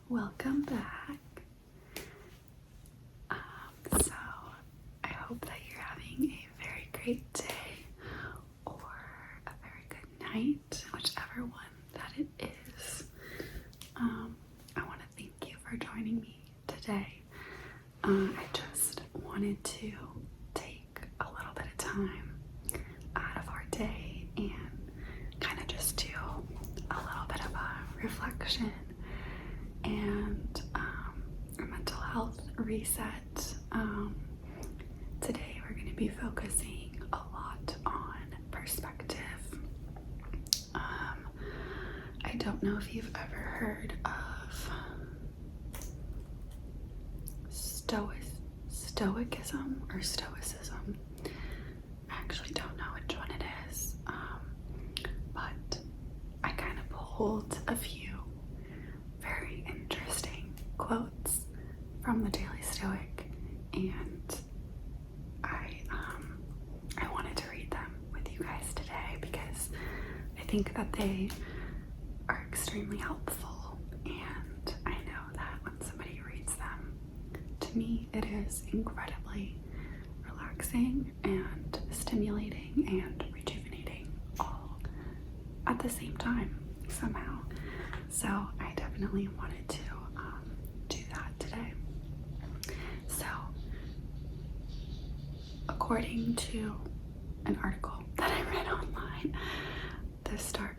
Welcome back. So I hope that you're having a very great day or a very good night, whichever one that it is. I want to thank you for joining me today. I just wanted to take a little bit of time out of our day and kind of just do a little bit of a reflection and a mental health reset. Today we're going to be focusing a lot on perspective. I don't know if you've ever heard of Stoicism or Stoicism. I actually don't know which one it is, but I kind of pulled a few very interesting quotes from the Daily Stoic, and I wanted to read them with you guys today because I think that they are extremely helpful, and I know that when somebody reads them, to me it is incredibly relaxing and stimulating and rejuvenating all at the same time somehow. So I definitely wanted to do that today. So according to an article that I read online,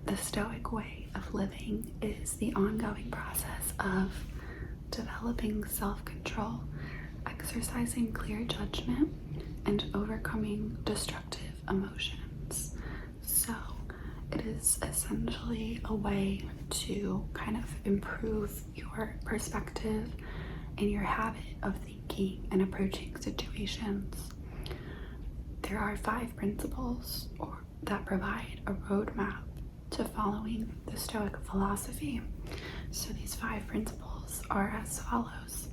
the Stoic Way of Living is the ongoing process of developing self-control, exercising clear judgment, and overcoming destructive emotions. So it is essentially a way to kind of improve your perspective and your habit of thinking and approaching situations. There are 5 principles that provide a roadmap to following the Stoic philosophy. So these 5 principles are as follows.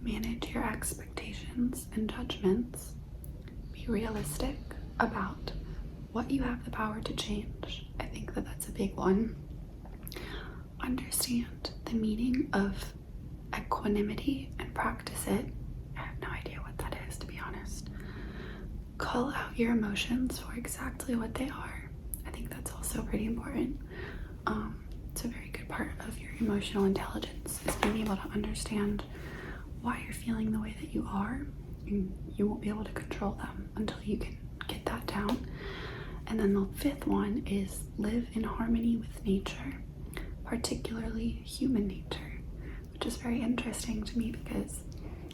Manage your expectations and judgments. Be realistic about what you have the power to change. I think that that's a big one. Understand the meaning of equanimity and practice it. I have no idea what that is, to be honest. Call out your emotions for exactly what they are. I think that's also pretty important. It's a very good part of your emotional intelligence is being able to understand why you're feeling the way that you are. And you won't be able to control them until you can get that down. And then the 5th one is live in harmony with nature, particularly human nature, which is very interesting to me because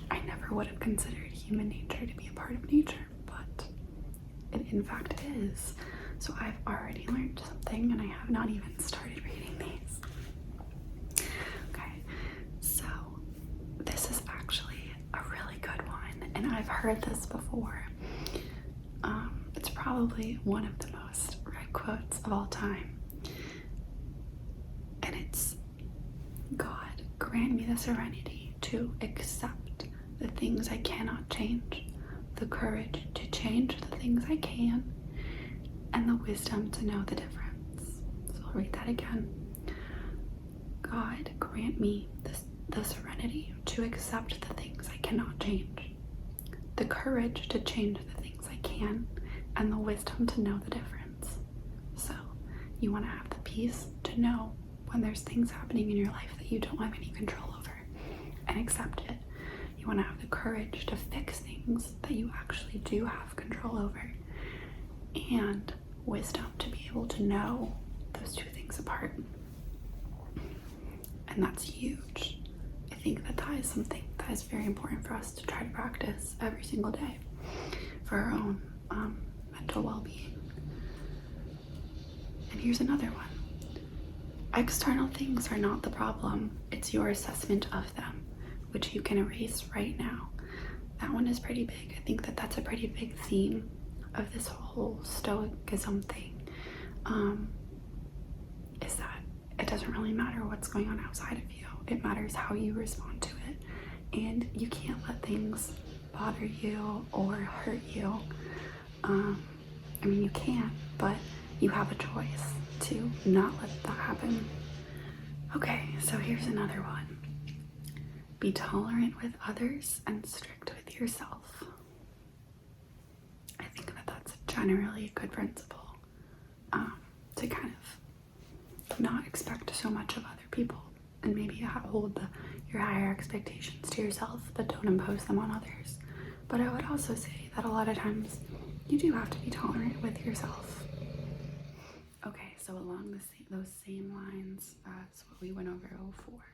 I never would have considered human nature to be a part of nature, but it in fact is. So I've already learned something and I have not even started reading these. Okay, so this is actually a really good one, and I've heard this before. It's probably one of the most read quotes of all time. And it's, God, grant me the serenity to accept the things I cannot change, the courage to change the things I can, and the wisdom to know the difference. So I'll read that again. God, grant me the serenity to accept the things I cannot change, the courage to change the things I can, and the wisdom to know the difference. So you want to have the peace to know when there's things happening in your life that you don't have any control over and accept it. You want to have the courage to fix things that you actually do have control over, and wisdom to be able to know those 2 things apart. And that's huge. I think that that is something that is very important for us to try to practice every single day for our own mental well-being. And here's another one. External things are not the problem. It's your assessment of them, which you can erase right now. That one is pretty big. I think that that's a pretty big theme of this whole Stoicism thing, is that it doesn't really matter what's going on outside of you. It matters how you respond to it, and you can't let things bother you or hurt you. I mean, you can, but you have a choice to not let that happen. Okay, so here's another one. Be tolerant with others and strict with yourself. I think that that's generally a good principle, to kind of not expect so much of other people, and maybe hold your higher expectations to yourself, but don't impose them on others. But I would also say that a lot of times you do have to be tolerant with yourself. Okay, so along those same lines as what we went over before.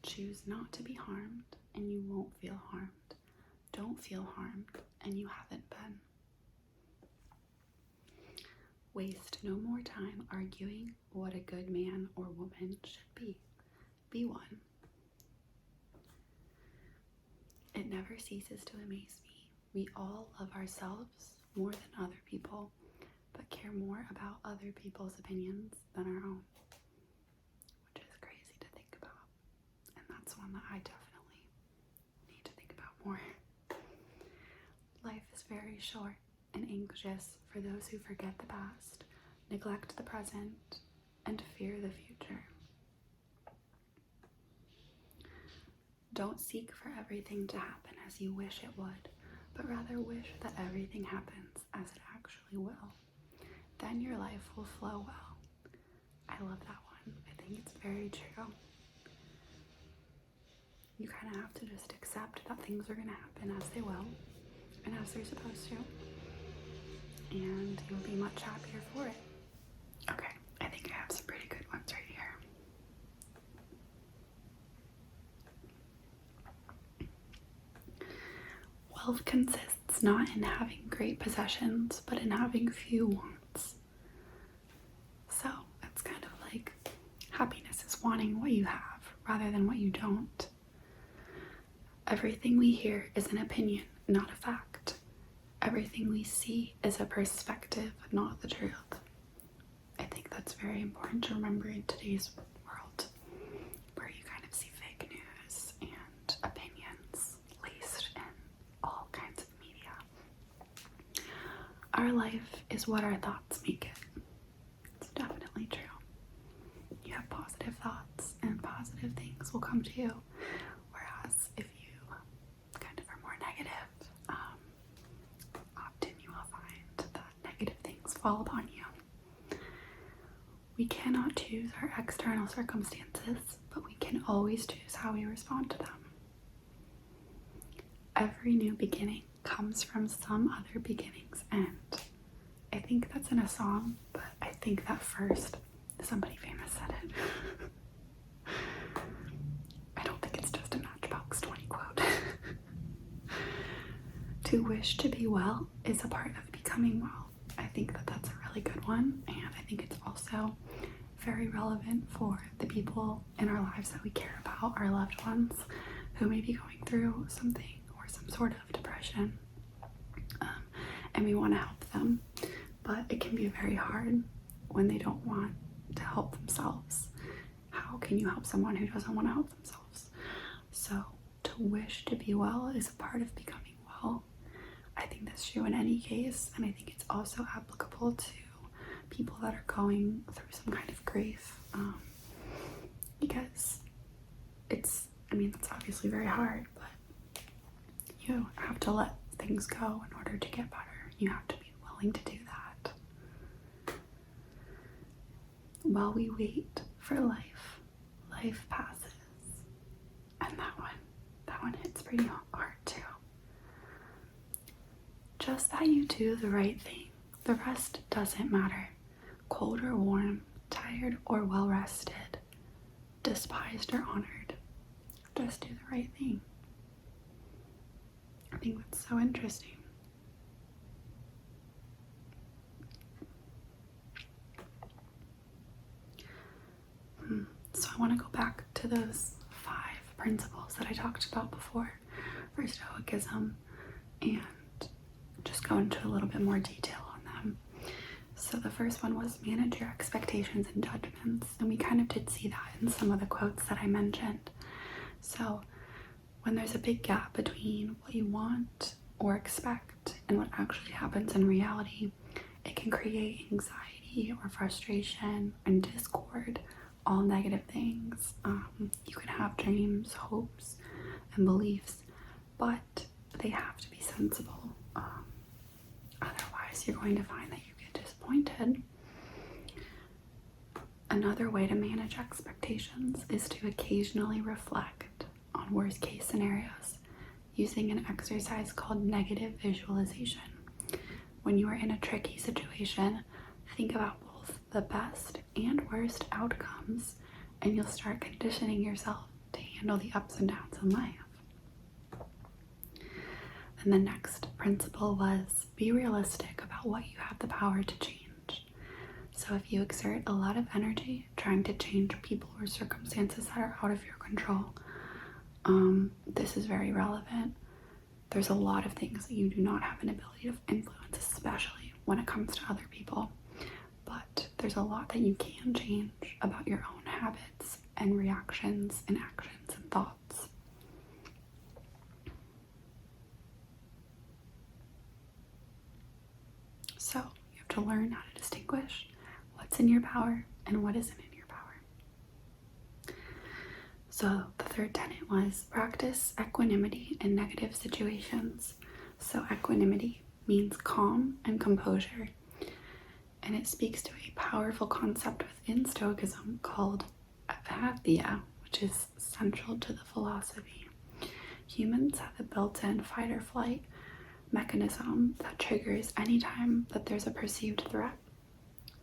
Choose not to be harmed, and you won't feel harmed. Don't feel harmed, and you haven't been. Waste no more time arguing what a good man or woman should be. Be one. It never ceases to amaze me. We all love ourselves more than other people, but care more about other people's opinions than our own, which is crazy to think about. And that's one that I definitely need to think about more. Life is very short and anxious for those who forget the past, neglect the present, and fear the future. Don't seek for everything to happen as you wish it would, but rather wish that everything happens as it actually will. Then your life will flow well. I love that one. I think it's very true. You kind of have to just accept that things are going to happen as they will and as they're supposed to, and you'll be much happier for it. Okay, I think I have some pretty good ones right here. Wealth consists not in having great possessions, but in having few wants. So it's kind of like happiness is wanting what you have rather than what you don't. Everything we hear is an opinion, not a fact. Everything we see is a perspective, not the truth. I think that's very important to remember in today's world, where you kind of see fake news and opinions laced in all kinds of media. Our life is what our thoughts make it. It's definitely true. You have positive thoughts and positive things will come to you, whereas if you kind of are more negative, often you will find that negative things fall upon you. We cannot choose our external circumstances, but we can always choose how we respond to them. Every new beginning comes from some other beginning's end. I think that's in a song, but I think that first somebody famous said it. I don't think it's just a Matchbox 20 quote. To wish to be well is a part of becoming well. I think that that's a really good one, and I think it's also very relevant for the people in our lives that we care about, our loved ones who may be going through something or some sort of depression, and we want to help them, but it can be very hard when they don't want to help themselves. How can you help someone who doesn't want to help themselves? So to wish to be well is a part of becoming well. I think that's true in any case, and I think it's also applicable to people that are going through some kind of grief, because it's obviously very hard, but you have to let things go in order to get better. You have to be willing to do that. While we wait for life, life passes. And that one hits pretty hard too. Just that you do the right thing. The rest doesn't matter. Cold or warm, tired or well rested, despised or honored. Just do the right thing. I think that's so interesting. So I want to go back to those 5 principles that I talked about before for Stoicism and just go into a little bit more detail on them. So the first one was manage your expectations and judgments, and we kind of did see that in some of the quotes that I mentioned. So when there's a big gap between what you want or expect and what actually happens in reality, it can create anxiety or frustration and discord, all negative things. You can have dreams, hopes, and beliefs, but they have to be sensible. Otherwise, you're going to find that you get disappointed. Another way to manage expectations is to occasionally reflect on worst case scenarios using an exercise called negative visualization. When you are in a tricky situation, think about both the best and worst outcomes, and you'll start conditioning yourself to handle the ups and downs in life. And the next principle was be realistic about what you have the power to change. So if you exert a lot of energy trying to change people or circumstances that are out of your control, this is very relevant. There's a lot of things that you do not have an ability to influence, especially when it comes to other people. But there's a lot that you can change about your own habits and reactions and actions and thoughts. So you have to learn how to distinguish what's in your power and what isn't in your power. So the third tenet was practice equanimity in negative situations. So equanimity means calm and composure, and it speaks to a powerful concept within Stoicism called apatheia, which is central to the philosophy. Humans have a built-in fight or flight mechanism that triggers anytime that there's a perceived threat.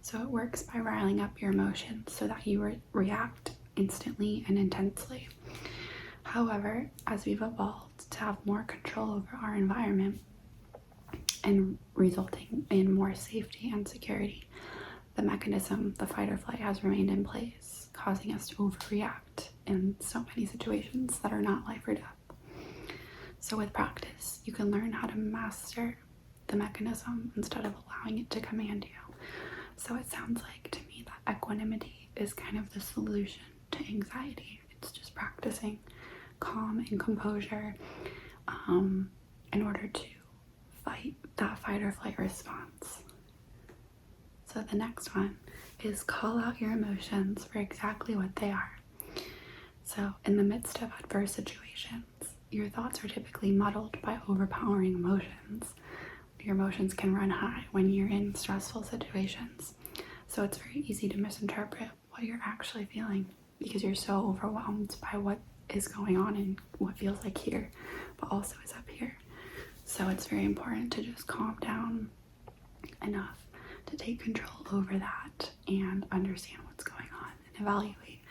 So it works by riling up your emotions so that you react instantly and intensely. However, as we've evolved to have more control over our environment and resulting in more safety and security, the mechanism, the fight or flight, has remained in place, causing us to overreact in so many situations that are not life or death. So with practice, you can learn how to master the mechanism instead of allowing it to command you. So it sounds like to me that equanimity is kind of the solution to anxiety. It's just practicing calm and composure in order to fight that fight or flight response. So the next one is call out your emotions for exactly what they are. So in the midst of adverse situations, your thoughts are typically muddled by overpowering emotions. Your emotions can run high when you're in stressful situations. So it's very easy to misinterpret what you're actually feeling because you're so overwhelmed by what is going on and what feels like here, but also is up here. So it's very important to just calm down enough to take control over that and understand what's going on and evaluate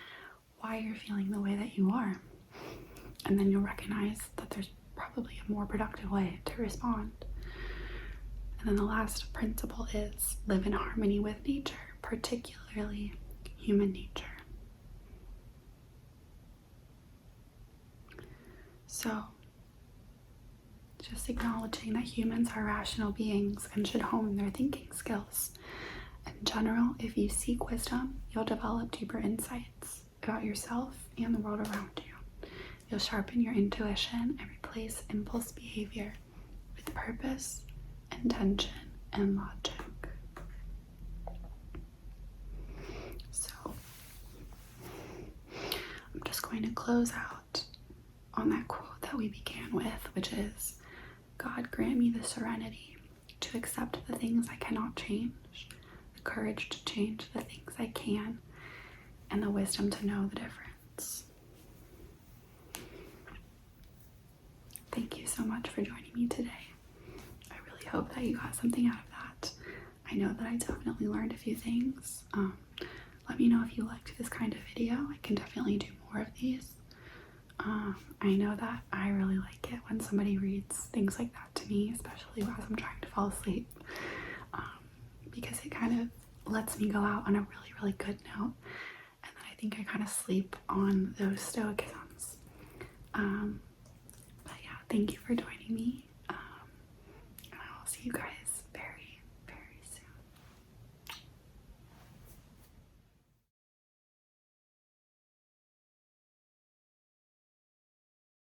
why you're feeling the way that you are. And then you'll recognize that there's probably a more productive way to respond. And then the last principle is live in harmony with nature, particularly human nature. So, just acknowledging that humans are rational beings and should hone their thinking skills. In general, if you seek wisdom, you'll develop deeper insights about yourself and the world around you. You'll sharpen your intuition and replace impulse behavior with purpose, intention, and logic. So, I'm just going to close out on that quote that we began with, which is, God grant me the serenity to accept the things I cannot change, the courage to change the things I can, and the wisdom to know the difference. Thank you so much for joining me today. I really hope that you got something out of that. I know that I definitely learned a few things. Let me know if you liked this kind of video. I can definitely do more of these. I know that I really like it when somebody reads things like that to me, especially as I'm trying to fall asleep, because it kind of lets me go out on a really, really good note, and then I think I kind of sleep on those stoicisms. But yeah, thank you for joining me, and I will see you guys